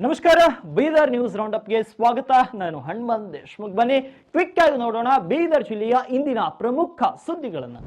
ನಮಸ್ಕಾರ. ಬೀದರ್ ನ್ಯೂಸ್ ರೌಂಡಪ್ಗೆ ಸ್ವಾಗತ. ನಾನು ಹನುಮಂತ್ ದೇಶ್ಮುಖ್. ಬನ್ನಿ ಕ್ವಿಕ್ ಆಗಿ ನೋಡೋಣ ಬೀದರ್ ಜಿಲ್ಲೆಯ ಇಂದಿನ ಪ್ರಮುಖ ಸುದ್ದಿಗಳನ್ನು.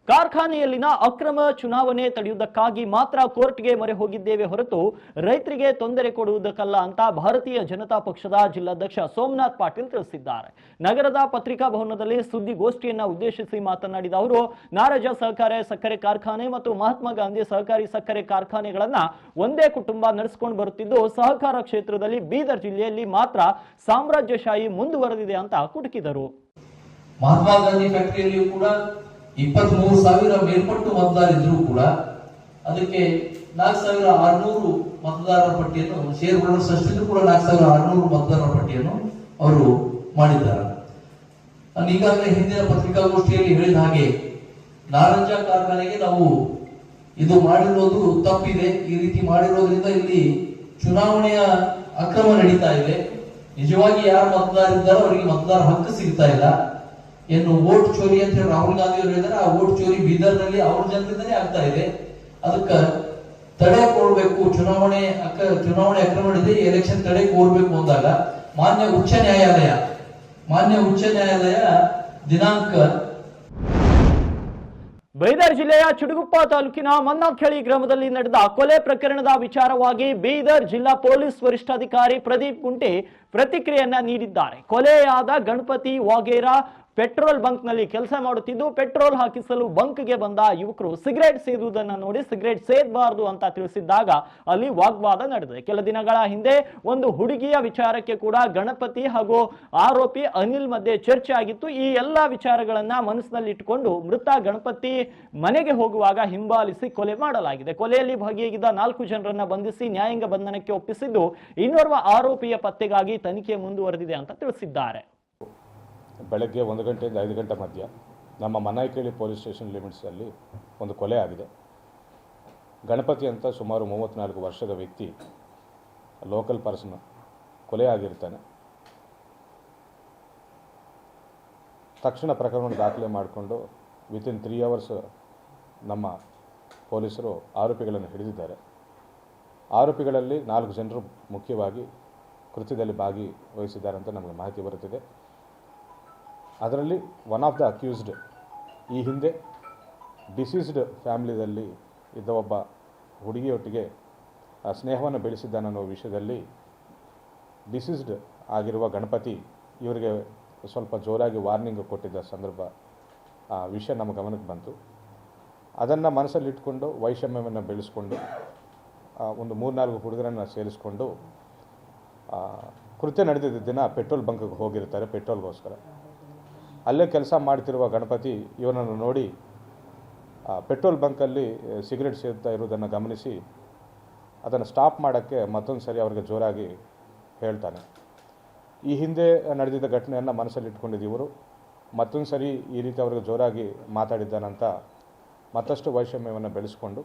ಕಾರ್ಖಾನೆಯಲ್ಲಿನ ಅಕ್ರಮ ಚುನಾವಣೆ ತಡೆಯುವುದಕ್ಕಾಗಿ ಮಾತ್ರ ಕೋರ್ಟ್ಗೆ ಮೊರೆ ಹೋಗಿದ್ದೇವೆ ಹೊರತು ರೈತರಿಗೆ ತೊಂದರೆ ಕೊಡುವುದಕ್ಕಲ್ಲ ಅಂತ ಭಾರತೀಯ ಜನತಾ ಪಕ್ಷದ ಜಿಲ್ಲಾಧ್ಯಕ್ಷ ಸೋಮನಾಥ್ ಪಾಟೀಲ್ ತಿಳಿಸಿದ್ದಾರೆ. ನಗರದ ಪತ್ರಿಕಾ ಭವನದಲ್ಲಿ ಸುದ್ದಿಗೋಷ್ಠಿಯನ್ನ ಉದ್ದೇಶಿಸಿ ಮಾತನಾಡಿದ ಅವರು, ನಾರಾಜ ಸಹಕಾರಿ ಸಕ್ಕರೆ ಕಾರ್ಖಾನೆ ಮತ್ತು ಮಹಾತ್ಮ ಗಾಂಧಿ ಸಹಕಾರಿ ಸಕ್ಕರೆ ಕಾರ್ಖಾನೆಗಳನ್ನ ಒಂದೇ ಕುಟುಂಬ ನಡೆಸಿಕೊಂಡು ಬರುತ್ತಿದ್ದು, ಸಹಕಾರ ಕ್ಷೇತ್ರದಲ್ಲಿ ಬೀದರ್ ಜಿಲ್ಲೆಯಲ್ಲಿ ಮಾತ್ರ ಸಾಮ್ರಾಜ್ಯಶಾಹಿ ಮುಂದುವರೆದಿದೆ ಅಂತ ಕುಟುಕಿದರು. ಮಹಾತ್ಮ ಗಾಂಧಿ ಫ್ಯಾಕ್ಟರಿಯಲ್ಲಿಯೂ ಕೂಡ 23,000 ಮೇಲ್ಪಟ್ಟು ಮತದಾರರಿದ್ರೂ ಕೂಡ ಅದಕ್ಕೆ 4,600 ಮತದಾರರ ಪಟ್ಟಿಯನ್ನು ಶೇರ್ ಹೋಲ್ಡರ್ಸ್ ಅಷ್ಟಿದ್ರು ಕೂಡ 4,600 ಮತದಾರರ ಪಟ್ಟಿಯನ್ನು ಅವರು ಮಾಡಿದ್ದಾರೆ. ನಾನು ಈಗಾಗಲೇ ಹಿಂದಿನ ಪತ್ರಿಕಾಗೋಷ್ಠಿಯಲ್ಲಿ ಹೇಳಿದ ಹಾಗೆ ನಾರಂಜ ಕಾರ್ಖಾನೆಗೆ ನಾವು ಇದು ಮಾಡಿರೋದು ತಪ್ಪಿದೆ. ಈ ರೀತಿ ಮಾಡಿರೋದ್ರಿಂದ ಇಲ್ಲಿ ಚುನಾವಣೆಯ ಅಕ್ರಮ ನಡೀತಾ ಇದೆ. ನಿಜವಾಗಿ ಯಾರು ಮತದಾರರಿದ್ದಾರೋ ಅವರಿಗೆ ಮತದಾರ ಹಕ್ಕು ಸಿಗ್ತಾ ಇಲ್ಲ. ಏನು ವೋಟ್ ಚೋರಿ ಅಂತ ಹೇಳಿ ರಾಹುಲ್ ಗಾಂಧಿ ಅವರು ಹೇಳಿದ್ದಾರೆ, ಆ ವೋಟ್ ಚೋರಿ ಬೀದರ್ ನಲ್ಲಿ ಅವ್ರ ಜನರಿಂದನೇ ಆಗ್ತಾ ಇದೆ. ಅದಕ್ಕೆ ತಡೆ ಕೊಡಬೇಕು. ಚುನಾವಣೆ ಅಕ್ರಮ ನಡೆದಿದೆ, ಎಲೆಕ್ಷನ್ ತಡೆ ಕೋರಬೇಕು ಅಂದಾಗ ಮಾನ್ಯ ಉಚ್ಚ ನ್ಯಾಯಾಲಯ ದಿನಾಂಕ ಬೀದರ್ ಜಿಲ್ಲೆಯ ಚುಡುಗುಪ್ಪ ತಾಲೂಕಿನ ಮನ್ನಾಖೇಳಿ ಗ್ರಾಮದಲ್ಲಿ ನಡೆದ ಕೊಲೆ ಪ್ರಕರಣದ ವಿಚಾರವಾಗಿ ಬೀದರ್ ಜಿಲ್ಲಾ ಪೊಲೀಸ್ ವರಿಷ್ಠಾಧಿಕಾರಿ ಪ್ರದೀಪ್ ಗುಂಟೆ ಪ್ರತಿಕ್ರಿಯೆಯನ್ನ ನೀಡಿದ್ದಾರೆ. ಕೊಲೆಯಾದ ಗಣಪತಿ ವಾಗೇರಾ ಪೆಟ್ರೋಲ್ ಬಂಕ್ ನಲ್ಲಿ ಕೆಲಸ ಮಾಡುತ್ತಿದ್ದು, ಪೆಟ್ರೋಲ್ ಹಾಕಿಸಲು ಬಂಕ್ಗೆ ಬಂದ ಯುವಕರು ಸಿಗರೇಟ್ ಸೇದುವುದನ್ನು ನೋಡಿ ಸಿಗರೇಟ್ ಸೇದಬಾರದು ಅಂತ ತಿಳಿಸಿದ್ದಾಗ ಅಲ್ಲಿ ವಾಗ್ವಾದ ನಡೆದಿದೆ. ಕೆಲ ದಿನಗಳ ಹಿಂದೆ ಒಂದು ಹುಡುಗಿಯ ವಿಚಾರಕ್ಕೆ ಕೂಡ ಗಣಪತಿ ಹಾಗೂ ಆರೋಪಿ ಅನಿಲ್ ಮಧ್ಯೆ ಚರ್ಚೆ ಆಗಿತ್ತು. ಈ ಎಲ್ಲಾ ವಿಚಾರಗಳನ್ನ ಮನಸ್ಸಿನಲ್ಲಿಟ್ಟುಕೊಂಡು ಮೃತ ಗಣಪತಿ ಮನೆಗೆ ಹೋಗುವಾಗ ಹಿಂಬಾಲಿಸಿ ಕೊಲೆ ಮಾಡಲಾಗಿದೆ. ಕೊಲೆಯಲ್ಲಿ ಭಾಗಿಯಾಗಿದ್ದ 4 ಜನರನ್ನ ಬಂಧಿಸಿ ನ್ಯಾಯಾಂಗ ಬಂಧನಕ್ಕೆ ಒಪ್ಪಿಸಿದ್ದು, ಇನ್ನೋರ್ವ ಆರೋಪಿಯ ಪತ್ತೆಗಾಗಿ ತನಿಖೆ ಮುಂದುವರೆದಿದೆ ಅಂತ ತಿಳಿಸಿದ್ದಾರೆ. ಬೆಳಗ್ಗೆ 1 ಗಂಟೆಯಿಂದ 5 ಗಂಟೆ ಮಧ್ಯ ನಮ್ಮ ಮನ್ನಾಯಿಕೇಳಿ ಪೊಲೀಸ್ ಸ್ಟೇಷನ್ ಲಿಮಿಟ್ಸಲ್ಲಿ ಒಂದು ಕೊಲೆ ಆಗಿದೆ. ಗಣಪತಿ ಅಂತ ಸುಮಾರು 34 ವರ್ಷದ ವ್ಯಕ್ತಿ, ಲೋಕಲ್ ಪರ್ಸನ್ ಕೊಲೆ ಆಗಿರ್ತಾನೆ. ತಕ್ಷಣ ಪ್ರಕರಣ ದಾಖಲೆ ಮಾಡಿಕೊಂಡು ವಿತಿನ್ 3 hours ನಮ್ಮ ಪೊಲೀಸರು ಆರೋಪಿಗಳನ್ನು ಹಿಡಿದಿದ್ದಾರೆ. ಆರೋಪಿಗಳಲ್ಲಿ 4 ಜನರು ಮುಖ್ಯವಾಗಿ ಕೃತ್ಯದಲ್ಲಿ ಭಾಗವಹಿಸಿದ್ದಾರೆ ಅಂತ ನಮಗೆ ಮಾಹಿತಿ ಬರುತ್ತಿದೆ. ಅದರಲ್ಲಿ ಒನ್ ಆಫ್ ದ ಅಕ್ಯೂಸ್ಡ್ ಈ ಹಿಂದೆ ಡಿಸೀಸ್ಡ್ ಫ್ಯಾಮಿಲಿಯಲ್ಲಿ ಇದ್ದ ಒಬ್ಬ ಹುಡುಗಿಯೊಟ್ಟಿಗೆ ಸ್ನೇಹವನ್ನು ಬೆಳೆಸಿದ್ದಾನೆ ಅನ್ನೋ ವಿಷಯದಲ್ಲಿ ಡಿಸೀಸ್ಡ್ ಆಗಿರುವ ಗಣಪತಿ ಇವರಿಗೆ ಸ್ವಲ್ಪ ಜೋರಾಗಿ ವಾರ್ನಿಂಗ್ ಕೊಟ್ಟಿದ್ದ ಸಂದರ್ಭ ಆ ವಿಷಯ ನಮ್ಮ ಗಮನಕ್ಕೆ ಬಂತು. ಅದನ್ನು ಮನಸ್ಸಲ್ಲಿಟ್ಕೊಂಡು ವೈಷಮ್ಯವನ್ನು ಬೆಳೆಸ್ಕೊಂಡು ಒಂದು 3-4 ಹುಡುಗರನ್ನು ಸೇರಿಸ್ಕೊಂಡು ಕೃತ್ಯ ನಡೆದಿದ್ದ ದಿನ ಪೆಟ್ರೋಲ್ ಬಂಕ್ಗೆ ಹೋಗಿರ್ತಾರೆ ಪೆಟ್ರೋಲ್ಗೋಸ್ಕರ. ಅಲ್ಲೇ ಕೆಲಸ ಮಾಡ್ತಿರುವ ಗಣಪತಿ ಇವನನ್ನು ನೋಡಿ ಪೆಟ್ರೋಲ್ ಬಂಕಲ್ಲಿ ಸಿಗರೇಟ್ ಸೇರ್ತಾ ಇರೋದನ್ನು ಗಮನಿಸಿ ಅದನ್ನು ಸ್ಟಾಪ್ ಮಾಡೋಕ್ಕೆ ಮತ್ತೊಂದು ಸರಿ ಅವ್ರಿಗೆ ಜೋರಾಗಿ ಹೇಳ್ತಾನೆ. ಈ ಹಿಂದೆ ನಡೆದಿದ್ದ ಘಟನೆಯನ್ನು ಮನಸ್ಸಲ್ಲಿ ಇಟ್ಕೊಂಡಿದ್ದು ಇವರು ಮತ್ತೊಂದು ಸರಿ ಈ ರೀತಿ ಅವ್ರಿಗೆ ಜೋರಾಗಿ ಮಾತಾಡಿದ್ದಾನಂತ ಮತ್ತಷ್ಟು ವೈಷಮ್ಯವನ್ನು ಬೆಳೆಸ್ಕೊಂಡು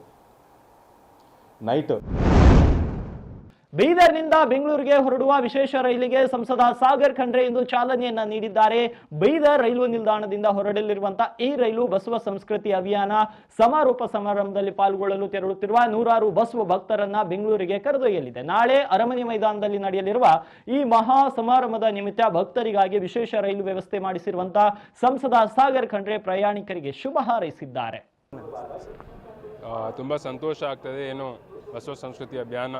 ನೈಟ್ ಬೀದರ್ನಿಂದ ಬೆಂಗಳೂರಿಗೆ ಹೊರಡುವ ವಿಶೇಷ ರೈಲಿಗೆ ಸಂಸದ ಸಾಗರ್ ಖಂಡ್ರೆ ಇಂದು ಚಾಲನೆಯನ್ನ ನೀಡಿದ್ದಾರೆ. ಬೀದರ್ ರೈಲ್ವೆ ನಿಲ್ದಾಣದಿಂದ ಹೊರಡಲಿರುವಂತಹ ಈ ರೈಲು ಬಸವ ಸಂಸ್ಕೃತಿ ಅಭಿಯಾನ ಸಮಾರೋಪ ಸಮಾರಂಭದಲ್ಲಿ ಪಾಲ್ಗೊಳ್ಳಲು ತೆರಳುತ್ತಿರುವ 100 ಬಸವ ಭಕ್ತರನ್ನ ಬೆಂಗಳೂರಿಗೆ ಕರೆದೊಯ್ಯಲಿದೆ. ನಾಳೆ ಅರಮನೆ ಮೈದಾನದಲ್ಲಿ ನಡೆಯಲಿರುವ ಈ ಮಹಾ ಸಮಾರಂಭದ ನಿಮಿತ್ತ ಭಕ್ತರಿಗಾಗಿ ವಿಶೇಷ ರೈಲು ವ್ಯವಸ್ಥೆ ಮಾಡಿಸಿರುವಂತಹ ಸಂಸದ ಸಾಗರ್ ಖಂಡ್ರೆ ಪ್ರಯಾಣಿಕರಿಗೆ ಶುಭ ಹಾರೈಸಿದ್ದಾರೆ. ತುಂಬ ಸಂತೋಷ ಆಗ್ತದೆ. ಏನು ಬಸವ ಸಂಸ್ಕೃತಿ ಅಭಿಯಾನ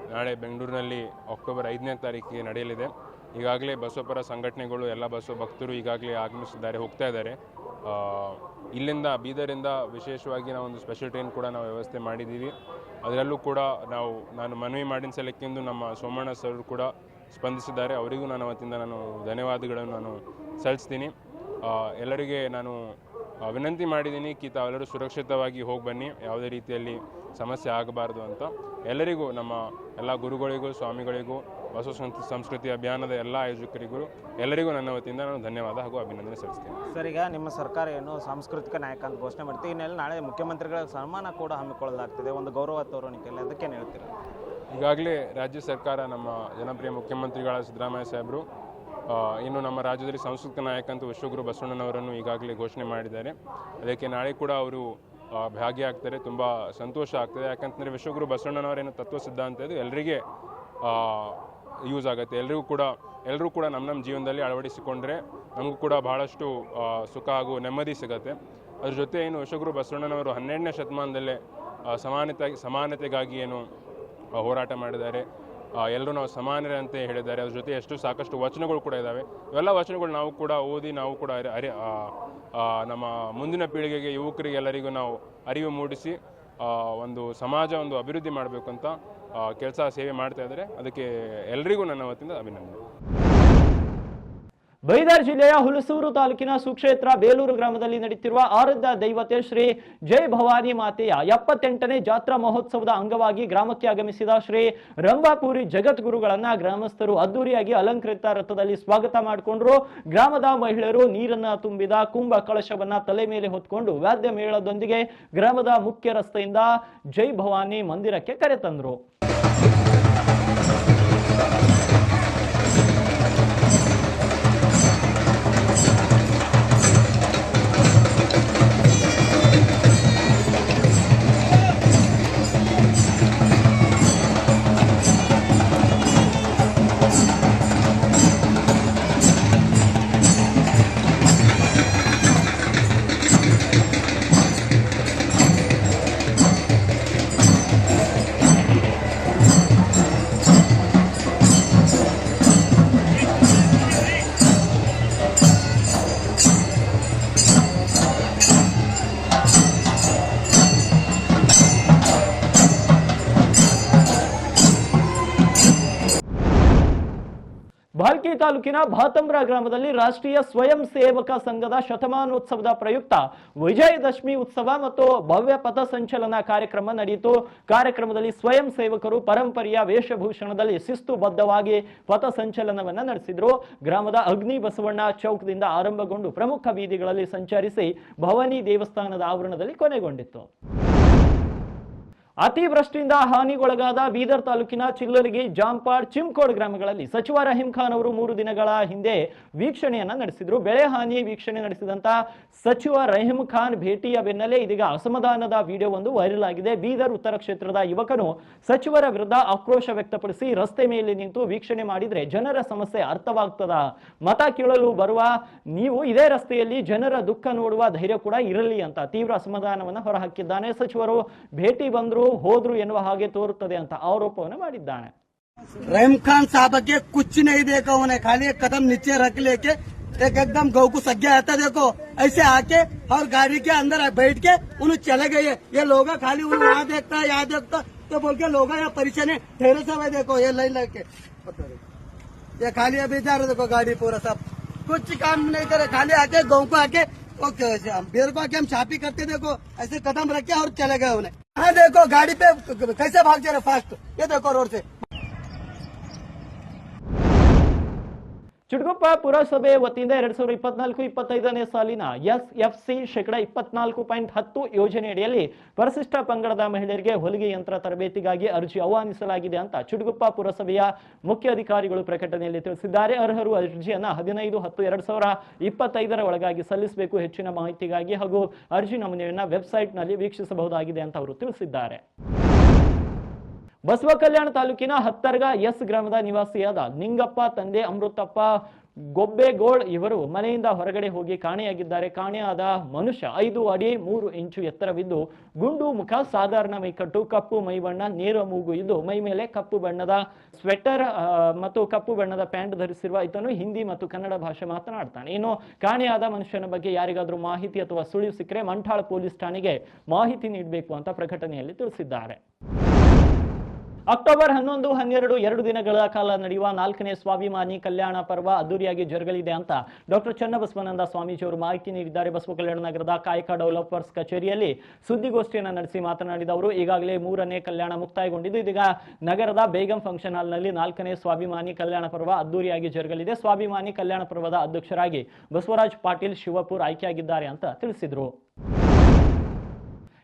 ನಾಳೆ ಬೆಂಗಳೂರಿನಲ್ಲಿ ಅಕ್ಟೋಬರ್ 5ನೇ ತಾರೀಕಿಗೆ ನಡೆಯಲಿದೆ. ಈಗಾಗಲೇ ಬಸವಪರ ಸಂಘಟನೆಗಳು ಎಲ್ಲ ಬಸವ ಭಕ್ತರು ಈಗಾಗಲೇ ಆಗಮಿಸಿದ್ದಾರೆ, ಹೋಗ್ತಾ ಇದ್ದಾರೆ. ಇಲ್ಲಿಂದ ಬೀದರಿಂದ ವಿಶೇಷವಾಗಿ ನಾವು ಒಂದು ಸ್ಪೆಷಲ್ ಟ್ರೈನ್ ಕೂಡ ನಾವು ವ್ಯವಸ್ಥೆ ಮಾಡಿದ್ದೀವಿ. ಅದರಲ್ಲೂ ಕೂಡ ನಾನು ಮನವಿ ಮಾಡಿದ ಸಲಕ್ಕೆಂದು ನಮ್ಮ ಸೋಮಣ್ಣ ಸರ್ ಕೂಡ ಸ್ಪಂದಿಸಿದ್ದಾರೆ. ಅವರಿಗೂ ನಾನು ಅವತ್ತಿಂದ ಧನ್ಯವಾದಗಳನ್ನು ನಾನು ಸಲ್ಲಿಸ್ತೀನಿ. ಎಲ್ಲರಿಗೆ ನಾನು ವಿನಂತಿ ಮಾಡಿದ್ದೀನಿ ತಾವೆಲ್ಲರೂ ಸುರಕ್ಷಿತವಾಗಿ ಹೋಗಿ ಬನ್ನಿ, ಯಾವುದೇ ರೀತಿಯಲ್ಲಿ ಸಮಸ್ಯೆ ಆಗಬಾರ್ದು ಅಂತ. ಎಲ್ಲರಿಗೂ, ನಮ್ಮ ಎಲ್ಲ ಗುರುಗಳಿಗೂ, ಸ್ವಾಮಿಗಳಿಗೂ, ಬಸವ ಸಂಸ್ಕೃತಿ ಅಭಿಯಾನದ ಎಲ್ಲ ಆಯೋಜಕರಿಗೂ ಎಲ್ಲರಿಗೂ ನನ್ನ ವತಿಯಿಂದ ನಾನು ಧನ್ಯವಾದ ಹಾಗೂ ಅಭಿನಂದನೆ ಸಲ್ಲಿಸ್ತೀನಿ. ಸರ್, ಈಗ ನಿಮ್ಮ ಸರ್ಕಾರ ಏನು ಸಾಂಸ್ಕೃತಿಕ ನಾಯಕ ಅಂತ ಘೋಷಣೆ ಮಾಡ್ತೀವಿ, ಇನ್ನೆಲ್ಲ ನಾಳೆ ಮುಖ್ಯಮಂತ್ರಿಗಳ ಸನ್ಮಾನ ಕೂಡ ಹಮ್ಮಿಕೊಳ್ಳಲಾಗ್ತಿದೆ, ಒಂದು ಗೌರವ ತೋರಣಿಕೆಯಲ್ಲಿ, ಅದಕ್ಕೇನು ಹೇಳ್ತೀರಾ? ಈಗಾಗಲೇ ರಾಜ್ಯ ಸರ್ಕಾರ, ನಮ್ಮ ಜನಪ್ರಿಯ ಮುಖ್ಯಮಂತ್ರಿಗಳ ಸಿದ್ದರಾಮಯ್ಯ ಸಾಹೇಬರು ಇನ್ನು ನಮ್ಮ ರಾಜ್ಯದಲ್ಲಿ ಸಾಂಸ್ಕೃತಿಕ ನಾಯಕ ಅಂತ ವಿಶ್ವಗುರು ಬಸವಣ್ಣನವರನ್ನು ಈಗಾಗಲೇ ಘೋಷಣೆ ಮಾಡಿದ್ದಾರೆ. ಅದಕ್ಕೆ ನಾಳೆ ಕೂಡ ಅವರು ಭಾಗಿಯಾಗ್ತಾರೆ. ತುಂಬ ಸಂತೋಷ ಆಗ್ತದೆ. ಯಾಕಂತಂದರೆ ವಿಶ್ವಗುರು ಬಸವಣ್ಣನವರೇನು ತತ್ವ ಸಿದ್ಧಾಂತ ಇದು ಎಲ್ಲರಿಗೆ ಯೂಸ್ ಆಗುತ್ತೆ. ಎಲ್ಲರೂ ಕೂಡ ನಮ್ಮ ಜೀವನದಲ್ಲಿ ಅಳವಡಿಸಿಕೊಂಡ್ರೆ ನಮಗೂ ಕೂಡ ಬಹಳಷ್ಟು ಸುಖ ಹಾಗೂ ನೆಮ್ಮದಿ ಸಿಗುತ್ತೆ. ಅದ್ರ ಜೊತೆ ಏನು ವಿಶ್ವಗುರು ಬಸವಣ್ಣನವರು 12ನೇ ಶತಮಾನದಲ್ಲೇ ಸಮಾನತೆಗಾಗಿ ಏನು ಹೋರಾಟ ಮಾಡಿದ್ದಾರೆ, ಎಲ್ಲರೂ ನಾವು ಸಮಾನರೇ ಅಂತ ಹೇಳಿದ್ದಾರೆ. ಅದ್ರ ಜೊತೆ ಸಾಕಷ್ಟು ವಚನಗಳು ಕೂಡ ಇದ್ದಾವೆ. ಇವೆಲ್ಲ ವಚನಗಳು ನಾವು ಕೂಡ ಓದಿ ನಾವು ಕೂಡ ನಮ್ಮ ಮುಂದಿನ ಪೀಳಿಗೆಗೆ, ಯುವಕರಿಗೆ ಎಲ್ಲರಿಗೂ ನಾವು ಅರಿವು ಮೂಡಿಸಿ ಒಂದು ಸಮಾಜ ಒಂದು ಅಭಿವೃದ್ಧಿ ಮಾಡಬೇಕು ಅಂತ ಸೇವೆ ಮಾಡ್ತಾ ಇದ್ದಾರೆ. ಅದಕ್ಕೆ ಎಲ್ಲರಿಗೂ ನನ್ನ ವತಿಯಿಂದ ಅಭಿನಂದನೆ. ಬೀದರ್ ಜಿಲ್ಲೆಯ ಹುಲಸೂರು ತಾಲೂಕಿನ ಸುಕ್ಷೇತ್ರ ಬೇಲೂರು ಗ್ರಾಮದಲ್ಲಿ ನಡೆಯುತ್ತಿರುವ ಆರಾಧ್ಯ ದೈವತೆ ಶ್ರೀ ಜೈ ಭವಾನಿ ಮಾತೆಯ 78ನೇ ಜಾತ್ರಾ ಮಹೋತ್ಸವದ ಅಂಗವಾಗಿ ಗ್ರಾಮಕ್ಕೆ ಆಗಮಿಸಿದ ಶ್ರೀ ರಂಭಾಪುರಿ ಜಗದ್ಗುರುಗಳನ್ನ ಗ್ರಾಮಸ್ಥರು ಅದ್ದೂರಿಯಾಗಿ ಅಲಂಕೃತ ರಥದಲ್ಲಿ ಸ್ವಾಗತ ಮಾಡಿಕೊಂಡ್ರು. ಗ್ರಾಮದ ಮಹಿಳೆಯರು ನೀರನ್ನ ತುಂಬಿದ ಕುಂಭ ಕಳಶವನ್ನ ತಲೆ ಮೇಲೆ ಹೊತ್ಕೊಂಡು ವಾದ್ಯ ಮೇಳದೊಂದಿಗೆ ಗ್ರಾಮದ ಮುಖ್ಯ ರಸ್ತೆಯಿಂದ ಜೈ ಭವಾನಿ ಮಂದಿರಕ್ಕೆ ಕರೆತಂದ್ರು. ಭಾಲ್ಕಿ ತಾಲೂಕಿನ ಭಾತಂಬ್ರ ಗ್ರಾಮದಲ್ಲಿ ರಾಷ್ಟ್ರೀಯ ಸ್ವಯಂ ಸೇವಕ ಸಂಘದ ಶತಮಾನೋತ್ಸವದ ಪ್ರಯುಕ್ತ ವಿಜಯದಶಮಿ ಉತ್ಸವ ಮತ್ತು ಭವ್ಯ ಪಥಸಂಚಲನ ಕಾರ್ಯಕ್ರಮ ನಡೆಯಿತು. ಕಾರ್ಯಕ್ರಮದಲ್ಲಿ ಸ್ವಯಂ ಸೇವಕರು ಪರಂಪರೆಯ ವೇಷಭೂಷಣದಲ್ಲಿ ಶಿಸ್ತುಬದ್ಧವಾಗಿ ಪಥಸಂಚಲನವನ್ನ ನಡೆಸಿದ್ರು. ಗ್ರಾಮದ ಅಗ್ನಿ ಬಸವಣ್ಣ ಚೌಕದಿಂದ ಆರಂಭಗೊಂಡು ಪ್ರಮುಖ ಬೀದಿಗಳಲ್ಲಿ ಸಂಚರಿಸಿ ಭವಾನಿ ದೇವಸ್ಥಾನದ ಆವರಣದಲ್ಲಿ ಕೊನೆಗೊಂಡಿತ್ತು. ಅತಿವೃಷ್ಟಿಯಿಂದ ಹಾನಿಗೊಳಗಾದ ಬೀದರ್ ತಾಲೂಕಿನ ಚಿಲ್ಲರಗಿ, ಜಾಂಪಾಡ್, ಚಿಮ್ಕೋಡ್ ಗ್ರಾಮಗಳಲ್ಲಿ ಸಚಿವ ರಹೀಂ ಖಾನ್ ಅವರು 3 ದಿನಗಳ ಹಿಂದೆ ವೀಕ್ಷಣೆಯನ್ನ ನಡೆಸಿದ್ರು. ಬೆಳೆ ಹಾನಿ ವೀಕ್ಷಣೆ ನಡೆಸಿದಂತ ಸಚಿವ ರಹೀಂ ಖಾನ್ ಭೇಟಿಯ ಬೆನ್ನಲ್ಲೇ ಇದೀಗ ಅಸಮಾಧಾನದ ವಿಡಿಯೋ ಒಂದು ವೈರಲ್ ಆಗಿದೆ. ಬೀದರ್ ಉತ್ತರ ಕ್ಷೇತ್ರದ ಯುವಕನು ಸಚಿವರ ವಿರುದ್ಧ ಆಕ್ರೋಶ ವ್ಯಕ್ತಪಡಿಸಿ ರಸ್ತೆ ಮೇಲೆ ನಿಂತು ವೀಕ್ಷಣೆ ಮಾಡಿದ್ರೆ ಜನರ ಸಮಸ್ಯೆ ಅರ್ಥವಾಗ್ತದ, ಮತ ಕೇಳಲು ಬರುವ ನೀವು ಇದೇ ರಸ್ತೆಯಲ್ಲಿ ಜನರ ದುಃಖ ನೋಡುವ ಧೈರ್ಯ ಕೂಡ ಇರಲಿ ಅಂತ ತೀವ್ರ ಅಸಮಾಧಾನವನ್ನು ಹೊರಹಾಕಿದ್ದಾನೆ. ಸಚಿವರು ಭೇಟಿ ಬಂದ್ರು ಹೋದ್ರು ಎನ್ನುವ ಹಾಗೆ ತೋರುತ್ತದೆ ಅಂತ ಆರೋಪವನ್ನು ಮಾಡಿದ್ದಾನೆ. रहीम खान साहब के कुछ नहीं देखा उन्हें, खाली एक कदम नीचे रख लेके एकदम गौ को सज्ञा आता देखो ऐसे आके और गाड़ी के अंदर बैठ के उन्हें चले गए। ये लोग खाली यहाँ देखता यहाँ देखता तो बोल के लोग यहाँ परेशानी ठहरे सब है। देखो ये लाइन लग के ये खाली अभी जा रहे देखो गाड़ी पूरा सब कुछ काम नहीं करे, खाली आके गौ को आके बेर को आके हम छापी करते देखो ऐसे कदम रखे और चले गए उन्हें। हाँ देखो गाड़ी पे कैसे भाग जा रहे फास्ट, ये देखो रोड से। ಚಿಟಗುಪ್ಪ ಪುರಸಭೆ ವತಿಯಿಂದ 2024-25ನೇ ಸಾಲಿನ SFC ಶೇಕಡಾ 24.10 ಯೋಜನೆಯಡಿಯಲ್ಲಿ ಪರಿಶಿಷ್ಟ ಪಂಗಡದ ಮಹಿಳೆಯರಿಗೆ ಹೊಲಿಗೆ ಯಂತ್ರ ತರಬೇತಿಗಾಗಿ ಅರ್ಜಿ ಆಹ್ವಾನಿಸಲಾಗಿದೆ ಅಂತ ಚಿಟಗುಪ್ಪ ಪುರಸಭೆಯ ಮುಖ್ಯ ಅಧಿಕಾರಿಗಳು ಪ್ರಕಟಣೆಯಲ್ಲಿ ತಿಳಿಸಿದ್ದಾರೆ. ಅರ್ಹರು ಅರ್ಜಿಯನ್ನ 15/10/2025 ಒಳಗಾಗಿ ಸಲ್ಲಿಸಬೇಕು. ಹೆಚ್ಚಿನ ಮಾಹಿತಿಗಾಗಿ ಹಾಗೂ ಅರ್ಜಿ ನಮೂನೆಯನ್ನ ವೆಬ್ಸೈಟ್ನಲ್ಲಿ ವೀಕ್ಷಿಸಬಹುದಾಗಿದೆ ಅಂತ ಅವರು ತಿಳಿಸಿದ್ದಾರೆ. ಬಸವ ಕಲ್ಯಾಣ ತಾಲೂಕಿನ ಹತ್ತರ್ಗ ಎಸ್ ಗ್ರಾಮದ ನಿವಾಸಿಯಾದ ನಿಂಗಪ್ಪ ತಂದೆ ಅಮೃತಪ್ಪ ಗೊಬ್ಬೆಗೋಳ್ ಇವರು ಮನೆಯಿಂದ ಹೊರಗಡೆ ಹೋಗಿ ಕಾಣೆಯಾಗಿದ್ದಾರೆ. ಕಾಣೆಯಾದ ಮನುಷ್ಯ 5 ಅಡಿ 3 ಇಂಚು ಎತ್ತರವಿದ್ದು ಗುಂಡು ಮುಖ, ಸಾಧಾರಣ ಮೈಕಟ್ಟು, ಕಪ್ಪು ಮೈಬಣ್ಣ, ನೇರ ಮೂಗು ಇದ್ದು ಮೈ ಮೇಲೆ ಕಪ್ಪು ಬಣ್ಣದ ಸ್ವೆಟರ್ ಮತ್ತು ಕಪ್ಪು ಬಣ್ಣದ ಪ್ಯಾಂಟ್ ಧರಿಸಿರುವ ಈತನು ಹಿಂದಿ ಮತ್ತು ಕನ್ನಡ ಭಾಷೆ ಮಾತನಾಡ್ತಾನೆ. ಇನ್ನು ಕಾಣೆಯಾದ ಮನುಷ್ಯನ ಬಗ್ಗೆ ಯಾರಿಗಾದ್ರೂ ಮಾಹಿತಿ ಅಥವಾ ಸುಳಿವು ಸಿಕ್ಕರೆ ಮಂಠಾಳ ಪೊಲೀಸ್ ಠಾಣೆಗೆ ಮಾಹಿತಿ ನೀಡಬೇಕು ಅಂತ ಪ್ರಕಟಣೆಯಲ್ಲಿ ತಿಳಿಸಿದ್ದಾರೆ. ಅಕ್ಟೋಬರ್ 11, 12 2 ದಿನಗಳ ಕಾಲ ನಡೆಯುವ 4ನೇ ಸ್ವಾಭಿಮಾನಿ ಕಲ್ಯಾಣ ಪರ್ವ ಅದ್ದೂರಿಯಾಗಿ ಜರುಗಲಿದೆ ಅಂತ ಡಾಕ್ಟರ್ ಚನ್ನಬಸವನಂದ ಸ್ವಾಮೀಜಿಯವರು ಮಾಹಿತಿ ನೀಡಿದ್ದಾರೆ. ಬಸವ ಕಲ್ಯಾಣ ನಗರದ ಕಾಯಕ ಡೆವಲಪರ್ಸ್ ಕಚೇರಿಯಲ್ಲಿ ಸುದ್ದಿಗೋಷ್ಠಿಯನ್ನು ನಡೆಸಿ ಮಾತನಾಡಿದ ಅವರು, ಈಗಾಗಲೇ 3ನೇ ಕಲ್ಯಾಣ ಮುಕ್ತಾಯಗೊಂಡಿದ್ದು ಇದೀಗ ನಗರದ ಬೇಗಂ ಫಂಕ್ಷನ್ ಹಾಲ್ನಲ್ಲಿ 4ನೇ ಸ್ವಾಭಿಮಾನಿ ಕಲ್ಯಾಣ ಪರ್ವ ಅದ್ದೂರಿಯಾಗಿ ಜರುಗಲಿದೆ. ಸ್ವಾಭಿಮಾನಿ ಕಲ್ಯಾಣ ಪರ್ವದ ಅಧ್ಯಕ್ಷರಾಗಿ ಬಸವರಾಜ್ ಪಾಟೀಲ್ ಶಿವಪುರ್ ಆಯ್ಕೆಯಾಗಿದ್ದಾರೆ ಅಂತ ತಿಳಿಸಿದರು.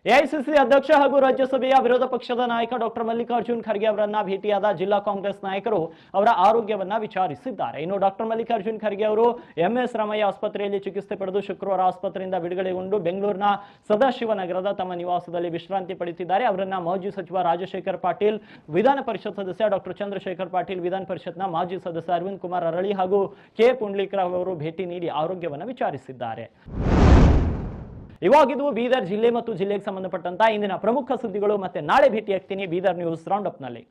ಎಐಸಿಸಿ ಅಧ್ಯಕ್ಷ ಹಾಗೂ ರಾಜ್ಯಸಭೆಯ ವಿರೋಧ ಪಕ್ಷದ ನಾಯಕ ಡಾಕ್ಟರ್ ಮಲ್ಲಿಕಾರ್ಜುನ್ ಖರ್ಗೆ ಅವರನ್ನ ಭೇಟಿಯಾದ ಜಿಲ್ಲಾ ಕಾಂಗ್ರೆಸ್ ನಾಯಕರು ಅವರ ಆರೋಗ್ಯವನ್ನ ವಿಚಾರಿಸಿದ್ದಾರೆ. ಇನ್ನು ಡಾಕ್ಟರ್ ಮಲ್ಲಿಕಾರ್ಜುನ್ ಖರ್ಗೆ ಅವರು ಎಂಎಸ್ ರಾಮಯ್ಯ ಆಸ್ಪತ್ರೆಯಲ್ಲಿ ಚಿಕಿತ್ಸೆ ಪಡೆದು ಶುಕ್ರವಾರ ಆಸ್ಪತ್ರೆಯಿಂದ ಬಿಡುಗಡೆಗೊಂಡು ಬೆಂಗಳೂರಿನ ಸದಾಶಿವನಗರದ ತಮ್ಮ ನಿವಾಸದಲ್ಲಿ ವಿಶ್ರಾಂತಿ ಪಡೆಯುತ್ತಿದ್ದಾರೆ. ಅವರನ್ನ ಮಾಜಿ ಸಚಿವ ರಾಜಶೇಖರ್ ಪಾಟೀಲ್, ವಿಧಾನ ಪರಿಷತ್ ಸದಸ್ಯ ಡಾಕ್ಟರ್ ಚಂದ್ರಶೇಖರ್ ಪಾಟೀಲ್, ವಿಧಾನ ಪರಿಷತ್ನ ಮಾಜಿ ಸದಸ್ಯ ಅರವಿಂದ್ ಕುಮಾರ್ ಅರಳಿ ಹಾಗೂ ಕೆ ಪುಂಡ್ಲಿಕರಾವ್ ಅವರು ಭೇಟಿ ನೀಡಿ ಆರೋಗ್ಯವನ್ನು ವಿಚಾರಿಸಿದ್ದಾರೆ. ಇವಾಗಿದ್ದು ಬೀದರ್ ಜಿಲ್ಲೆ ಮತ್ತು ಜಿಲ್ಲೆಗೆ ಸಂಬಂಧಪಟ್ಟಂತ ಇಂದಿನ ಪ್ರಮುಖ ಸುದ್ದಿಗಳು. ಮತ್ತೆ ನಾಳೆ ಭೇಟಿಯಾಗ್ತೀನಿ ಬೀದರ್ ನ್ಯೂಸ್ ರೌಂಡ್ ಅಪ್ ನಲ್ಲಿ.